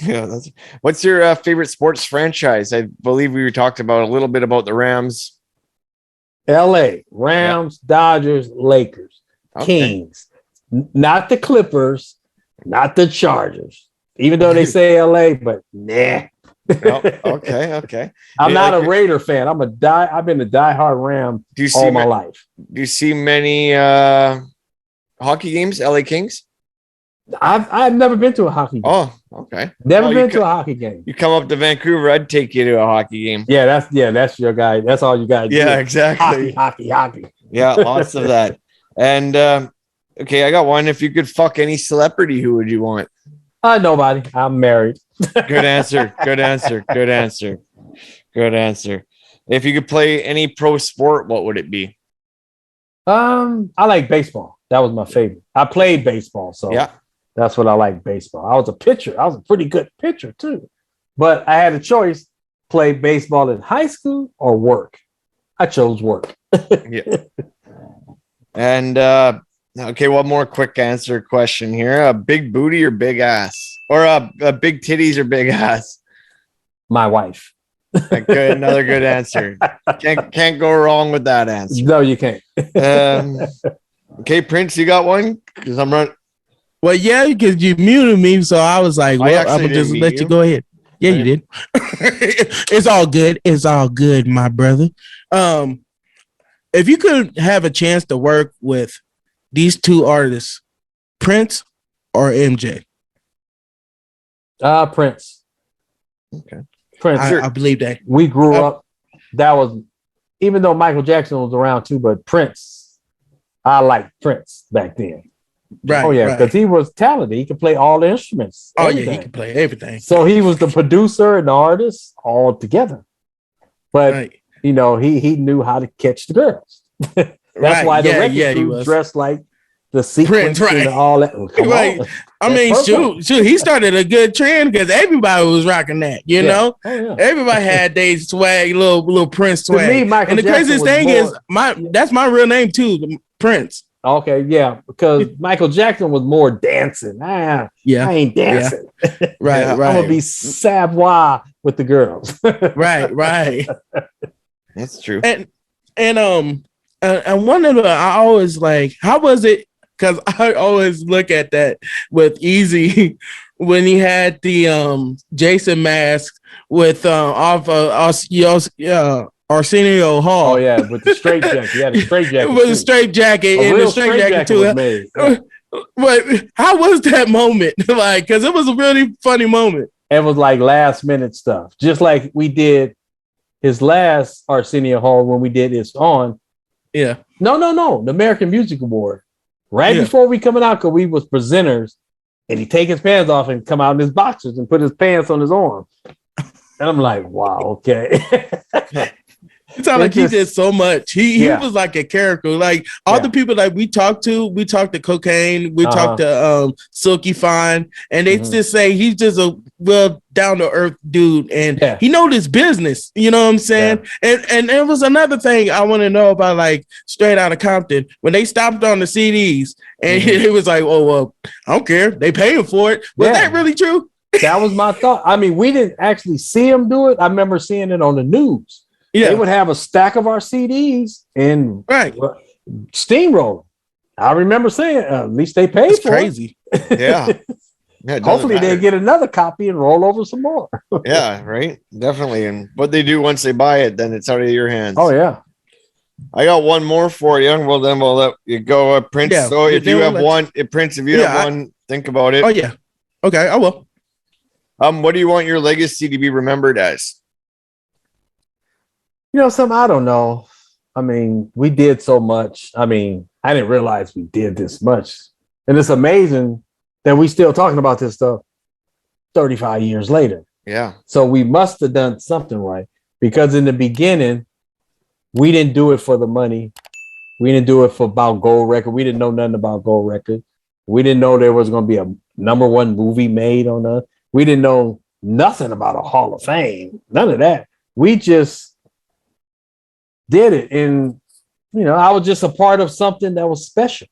Yeah, what's your favorite sports franchise? I believe we talked about a little bit about the Rams. LA, Yeah. Rams, Dodgers, Lakers, Okay. Kings, not the Clippers, not the Chargers. Even though they say LA, but nah. Oh, okay. Okay. I'm not Like, a Raider fan. I've been a diehard Ram do you see all my life. do you see many hockey games? LA Kings. I've never been to a hockey game. Oh, okay. Never Well, been to a hockey game. you come up to Vancouver, I'd take you to a hockey game. That's your guy. That's all you got to do. Yeah, exactly. Hockey. Yeah, lots of that. And okay, I got one. If you could fuck any celebrity, who would you want? Nobody. I'm married. Good answer. Good answer. Good answer. Good answer. If you could play any pro sport, what would it be? I like baseball. That was my favorite. I played baseball, so Yeah. that's what I like. Baseball. I was a pitcher. I was a pretty good pitcher too, but I had a choice: play baseball in high school or work. I chose work. Yeah. And okay, one more quick answer question here: a big booty or big ass, or a big titties or big ass? My wife. Another good answer. Can't go wrong with that answer. No, you can't. Okay, Prince, you got one? Because I'm running. Well, yeah, because you muted me, so I was like, well, I'm gonna just let you go ahead. Yeah, you did. It's all good. It's all good, my brother. If you could have a chance to work with these two artists, Prince or MJ? Prince. Okay. Prince. I believe that. We grew up. That was, even though Michael Jackson was around too, but Prince, I liked Prince back then. Right. Oh yeah, because he was talented. He could play all the instruments. Oh everything. yeah, he could play everything. So he was the producer and the artist all together. But you know, he knew how to catch the girls. That's why the record crew dressed like the sequence and all that. Right. I mean, shoot, he started a good trend because everybody was rocking that, you know? Oh, yeah. Everybody had their swag, little Prince swag. To me, Michael and the Jackson craziest thing is that's my real name too, Prince. Okay, yeah, because Michael Jackson was more dancing. I ain't dancing. Yeah. Right. I'm gonna be Savoy with the girls. right. That's true. And one of the, I always like, how was it? Because I always look at that with Eazy when he had the Jason mask with Arsenio Hall. Oh yeah, with the straight jacket. He had a straight jacket. With a straight jacket and the straight jacket too. Yeah. But how was that moment? Like, because it was a really funny moment. It was like last minute stuff, just like we did his last Arsenio Hall when we did his on. Yeah. No, the American Music Award. Right before we coming out, because we was presenters, and he take his pants off and come out in his boxers and put his pants on his arm. And I'm like, wow, okay. It sounded like he did so much. He was like a character. Like all the people that we talked to Cocaine, we talked to Silky Fine, and they just say he's just a real down to earth dude, and he know this business. You know what I'm saying? Yeah. And there was another thing I want to know about, like Straight Outta Compton, when they stopped on the CDs, and it was like, oh well, I don't care, they paying for it. Was that really true? That was my thought. I mean, we didn't actually see him do it. I remember seeing it on the news. Yeah. They would have a stack of our CDs and steamroll. I remember saying, at least they paid for crazy. It. Yeah. Hopefully they get another copy and roll over some more. Yeah, right. Definitely. And what they do once they buy it, then it's out of your hands. Oh yeah. I got one more for you. Well, then we'll let you go, Prince. Yeah, so if you have one, Prince, if you have one, think about it. Oh yeah. Okay, I will. What do you want your legacy to be remembered as? You know, I don't know. I mean, we did so much. I mean, I didn't realize we did this much. And it's amazing that we still talking about this stuff 35 years later. Yeah. So we must have done something right, because in the beginning, we didn't do it for the money. We didn't do it for about gold record. We didn't know nothing about gold record. We didn't know there was going to be a #1 movie made on us. We didn't know nothing about a Hall of Fame. None of that. We just did it. And, you know, I was just a part of something that was special.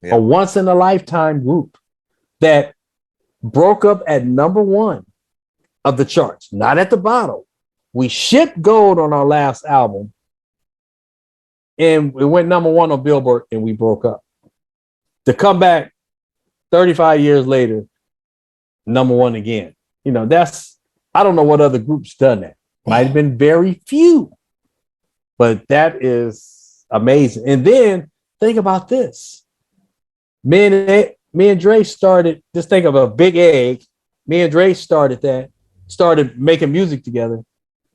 Yeah. A once in a lifetime group that broke up at #1 of the charts, not at the bottom. We shipped gold on our last album, and it went number one on Billboard, and we broke up. To come back 35 years later, number one again. You know, I don't know what other groups done that. Might have been very few, but that is amazing. And then think about this. Me and Dre started, just think of a big egg. Me and Dre started making music together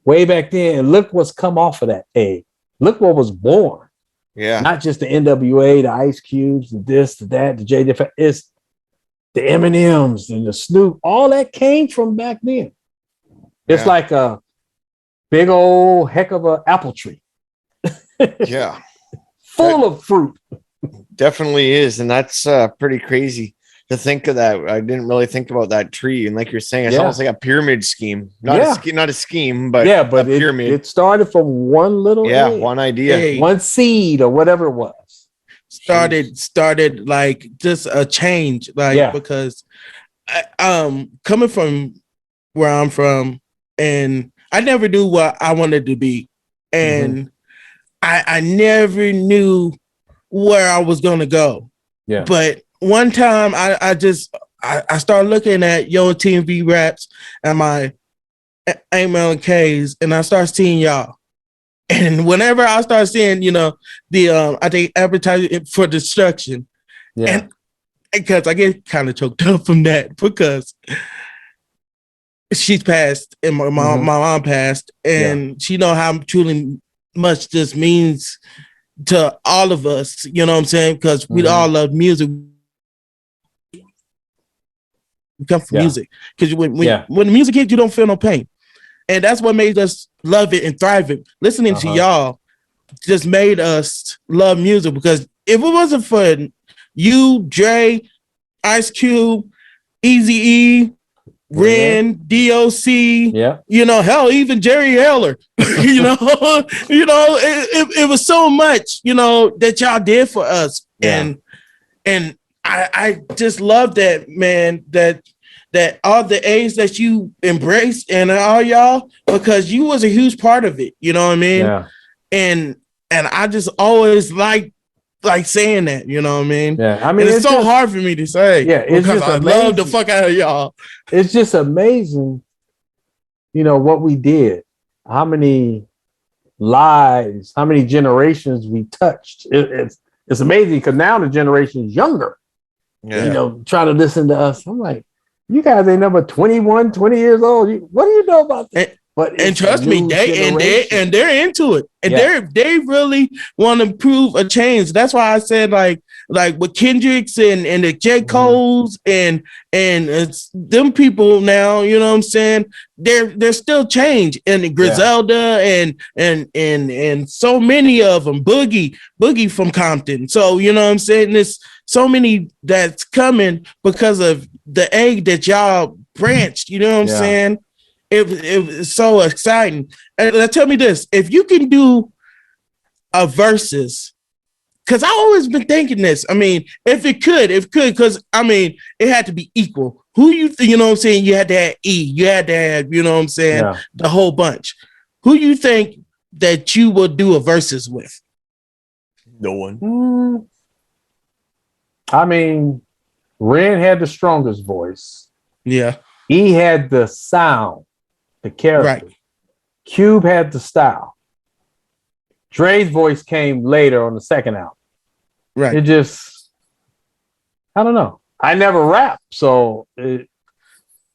way back then. And look what's come off of that egg. Look what was born. Yeah. Not just the NWA, the Ice Cubes, the this, the that, the J. It's the M&Ms and the Snoop. All that came from back then. It's like a big old heck of an apple tree. Yeah. Full of fruit. Definitely is. And that's pretty crazy to think of that. I didn't really think about that tree. And like you're saying, it's almost like a pyramid scheme. Not a scheme, but a pyramid. It started from one little egg, one idea. One seed or whatever it was. Started like just a change. Because coming from where I'm from, and I never knew what I wanted to be. And I never knew where I was going to go. Yeah. But one time I started looking at Yo TMV raps and my AML&Ks, and I started seeing y'all. And whenever I started seeing, the I think advertising for destruction. Yeah. And because I get kind of choked up from that because she's passed and my mom passed, and she know how truly much this means to all of us, you know what I'm saying? Because we all love music. We come from music. Because when the music hits, you don't feel no pain. And that's what made us love it and thrive it. Listening to y'all just made us love music, because if it wasn't for you, Dre, Ice Cube, Eazy-E, Ren, DOC, hell, even Jerry Heller, it was so much, that y'all did for us. Yeah. And I just love that, man, that all the A's that you embraced and all y'all, because you was a huge part of it, you know what I mean? Yeah. And I just always like saying that, you know what I mean? Yeah, I mean, it's so hard for me to say. Yeah, it's because I love the fuck out of y'all. It's just amazing, what we did, how many lives, how many generations we touched. It's amazing because now the generation is younger. Yeah. Trying to listen to us. I'm like, you guys ain't number 21, 20 years old. What do you know about that? And trust me, they're into it, and they really want to prove a change. That's why I said like with Kendricks and the J. Cole's and it's them people now. You know what I'm saying? They're still change, and Griselda and so many of them. Boogie from Compton. So you know what I'm saying? There's so many that's coming because of the egg that y'all branched. You know what I'm saying? It was so exciting. And tell me this, if you can do a versus, because I always been thinking this. I mean, if it could, because I mean, it had to be equal. Who you know what I'm saying? You had to have E, you had to have, you know what I'm saying, the whole bunch. Who you think that you will do a versus with? No one. I mean, Ren had the strongest voice. Yeah. E had the sound. The character. Right. Cube had the style. Dre's voice came later on the second album. Right. It just, I don't know. I never rap, so I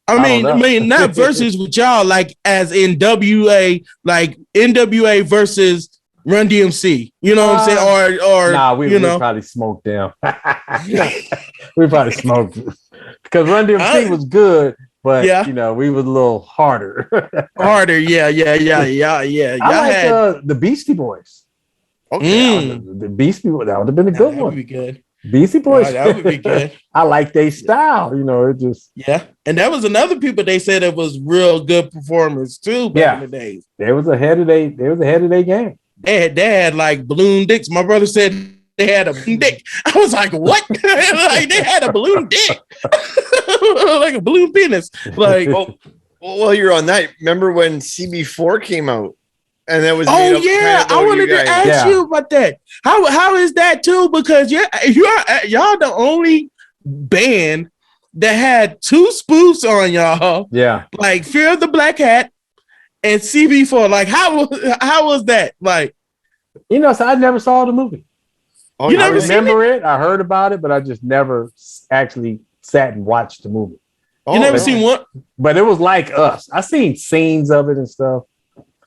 mean, not versus with y'all, like as in WA, like NWA versus Run DMC. You know what I'm saying? Or nah, we probably smoked them. We probably smoked because Run DMC was good. But we was a little harder. Yeah. I like the Beastie Boys. Okay, the Beastie Boys, that would have been a good one. That would be good. Beastie Boys, that would be good. I like their style. It just and that was another people they said it was real good performers too back in the days. They was ahead of their game. They had like balloon dicks. My brother said they had a balloon dick. I was like, what? Like they had a balloon dick. Like a balloon penis. Like, Well, you're on that. Remember when CB4 came out? And that was I wanted to ask you about that. How is that too? Because y'all the only band that had 2 spoofs on y'all. Yeah, like Fear of the Black Hat and CB4. Like how was that? Like, so I never saw the movie. Oh, you never remember it? I heard about it, but I just never actually sat and watched the movie. You never seen one? But it was like Us. I seen scenes of it and stuff.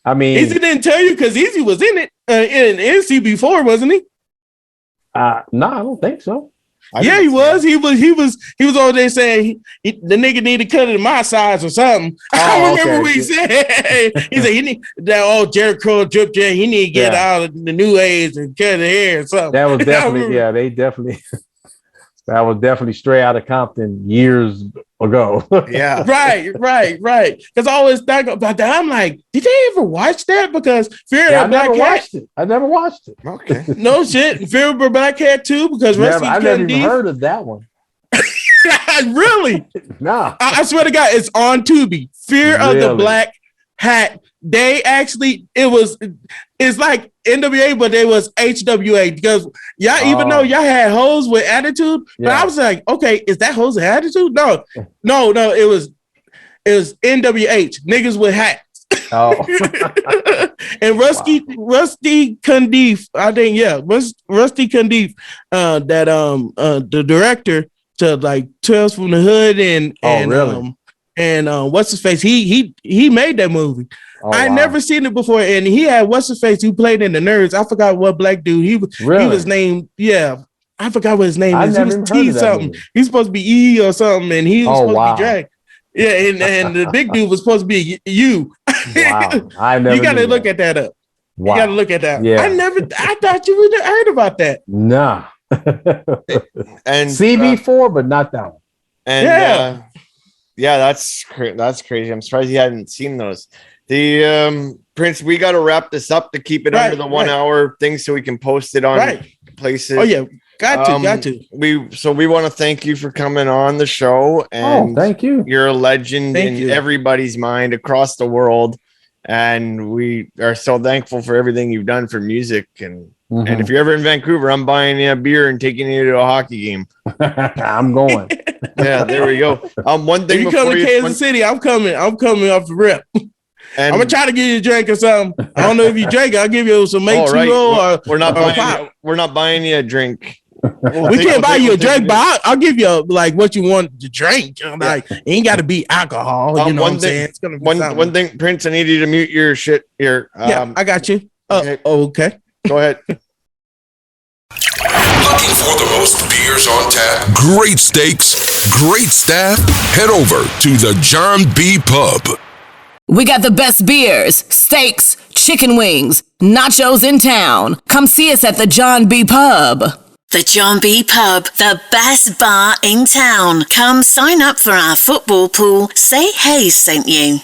I mean, Eazy didn't tell you because Eazy was in it in CB4, wasn't he? No, I don't think so. He was. He was over there saying the nigga need to cut it in my size or something. I remember what he said. He said he need that Jericho drip jet. He need to get out of the new age and cut the hair or something. That was definitely they definitely. That was definitely Straight Outta Compton years ago. Yeah. Right. Because I always think about that. I'm like, did they ever watch that? Because Fear of the Black Cat. I never watched it. Okay. No shit. Fear of the Black Cat too. Because I never even heard of that one. Really? Nah. I swear to God, it's on Tubi. Fear of the Black Hat. They actually, it's like NWA, but they was HWA because y'all, even though y'all had hoes with attitude, but I was like, okay, is that hoes with attitude? No, it was NWH, niggas with hats. And Rusty Cundiff, I think, Rusty Cundiff, the director to like Tales from the Hood and what's his face? He made that movie. I never seen it before, and he had what's his face who played in the Nerds. I forgot what black dude he was named. Yeah, I forgot what his name is. He was T something. He's supposed to be E or something, and he was supposed to be Drake. Yeah, and the big dude was supposed to be you. Wow, I never. You got to look at that up. Wow. You got to look at that. Yeah. I thought you would have heard about that. Nah. And CB4, but not that one. And that's crazy. I'm surprised you hadn't seen those. The Prince, we got to wrap this up to keep it under the 1 hour thing so we can post it on places. Oh yeah, got to. We want to thank you for coming on the show, and thank you. You're a legend in everybody's mind across the world, and we are so thankful for everything you've done for music. And if you're ever in Vancouver, I'm buying you a beer and taking you to a hockey game. I'm going. Yeah, there we go. One thing you come to Kansas City, I'm coming off the rip. And I'm gonna try to give you a drink or something. I don't know if you drink. I'll give you some H2O we're not buying you a drink. We can't buy you a drink, but I'll give you what you want to drink. Like it ain't got to be alcohol. You know what I'm saying? It's gonna be one thing, Prince. I need you to mute your shit here. I got you. Okay. Go ahead. Looking for the most beers on tap, great steaks, great staff? Head over to the John B. Pub. We got the best beers, steaks, chicken wings, nachos in town. Come see us at the John B. Pub. The John B. Pub, the best bar in town. Come sign up for our football pool. Say hey sent you.